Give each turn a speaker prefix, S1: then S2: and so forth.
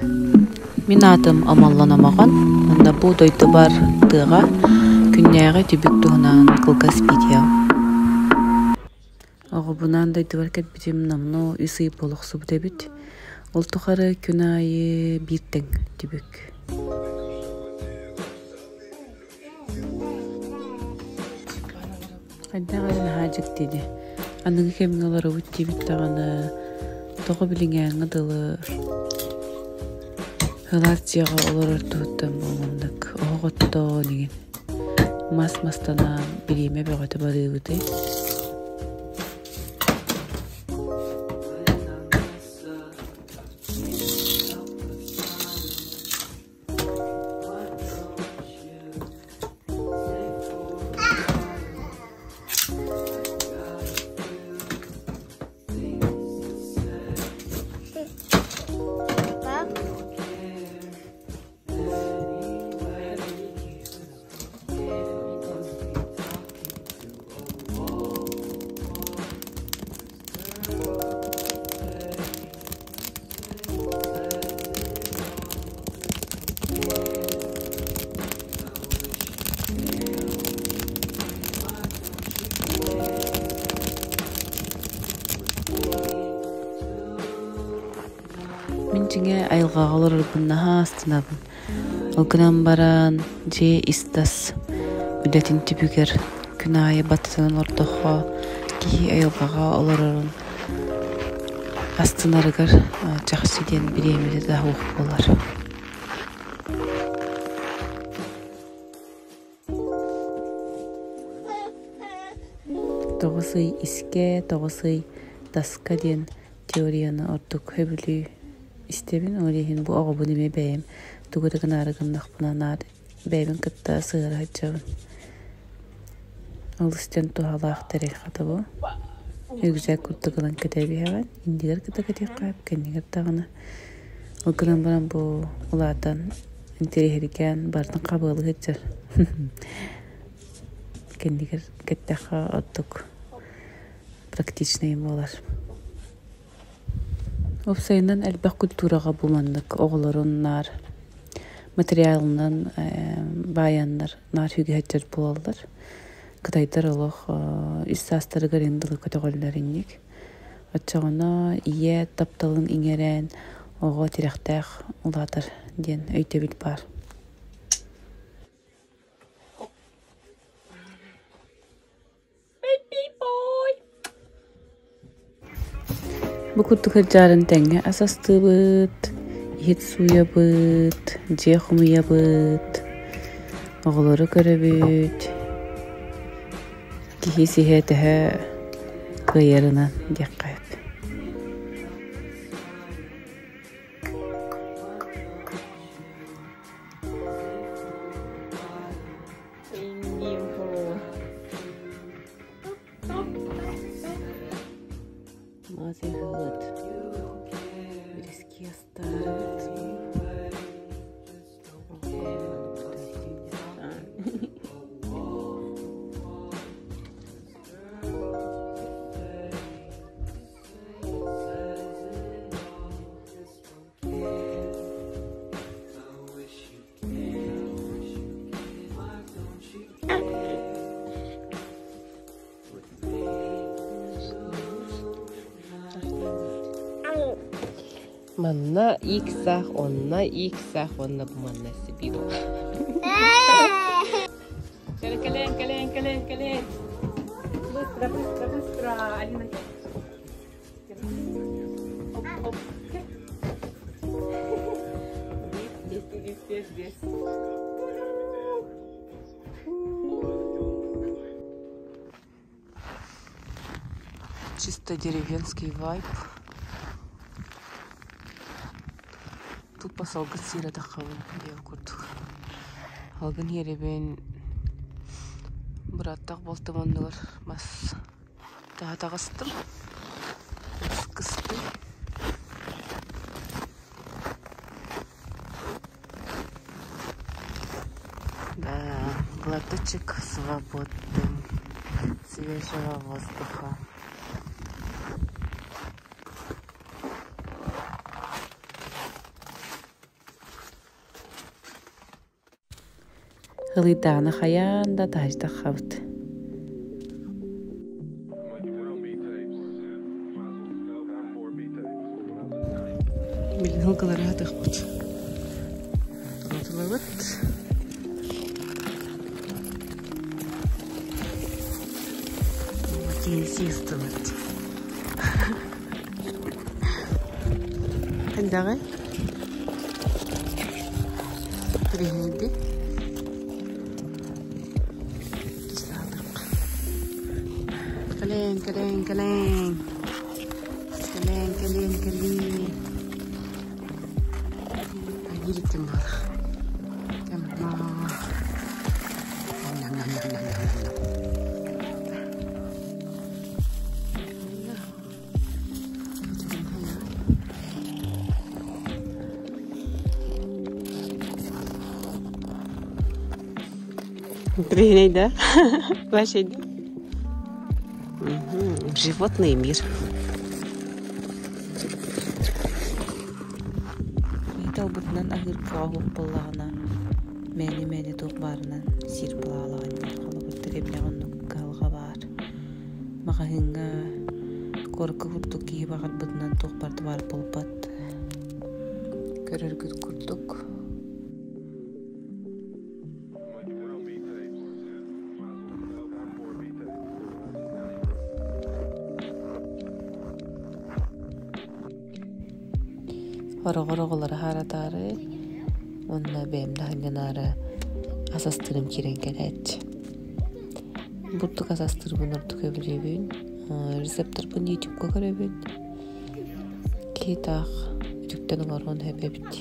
S1: Min adım amallanamağan, onda bu doydu бар тыга күннәгы түбүк туһунан кылгас видео. Огубунан дойду бар кет битим намно үсүй болохсу бит. Ол тухары күнайы биттен түбүк. Кайдагы хажык диди. Аныгы кемнелер үтти бит таганы тога билингән гыдылы. Хылатчыга олорор туттан болгондук. Оготто деген. Мастана бириме бөгөтө барыбыты. Минчиңе айылгагалар буннаха астынабын. Олгынан баран же истас үлетин түбүгер күнайы баттынан ордохо ки айылгага олорорун астынарыгар жакшы ден биремири да ух болар. Тогусый иске, тогусый таска ден теорияны ордук хөбүлүү истебин олехин бу огобу неме бэйм тугурыгын арыгыннах бунанар бэйбин кытта сыгыр хаджабын. Ол истен тухалаах терек хатабу. Үгзәк куртыгылан кетебиһаган индигер кыта кетек кайып кеннигер тагына. Олгынан баран бу улаатан интерехирикен бардын кабылы хеджар. Кеннигер кеттеха оттук практичный болар. Опсайынан әлбәк культурага булмандык оголорун нар материалынан баяннар нар хүгәттер булалар. Кытайдар олох үстастырыгар индылы көтөгөлләринник. Атчагына ие тапталын иңерен ого тирәхтәх улатыр ден өйтөбит бар. Бу куртук жарын тәңе асастыбыт, ет суябыт, же хумуябыт, оголору көрөбүт, кихи сихетеһе кыйырынан деккайып. Мазыгыт, бирески астарыт. Манна иксах, онна иксах, онна буманна сибиро. Кален. Быстро, Алина. Оп. Здесь. Чисто деревенский вайб. Тупо салгыт сира тахавын дев курдук. Алгын еребен бұраттақ болтымандылар мас тағыстым. Кысты. Да, глоточек свободный, свежего воздуха. ылыйтааны хаяан да таажда хабыт. Билин хылгылары хатыхпыт. Турутулабыт. Тенсистылыт. Кандагы? Тренинги. Kaleng. Kaleng. Ay, gittim bana. Tamam. Тренинг, да? Ваши. Животный мир. Талбытынан агыркыга боллагана мэни тук барынан сир балалаган халыбытты кемнягоннук галга бар. Магахынга корку курдук кии багат бытынан тук барды бар болбат. Көрөргүт курдук. Горогоролары харатары онна бемде ханганары асастырым кирен келет. Буртук асастыр бунурду көбүлөбүн. Рецептор бун YouTube-га көрөбүн. Китах жүктөн орон хебебит.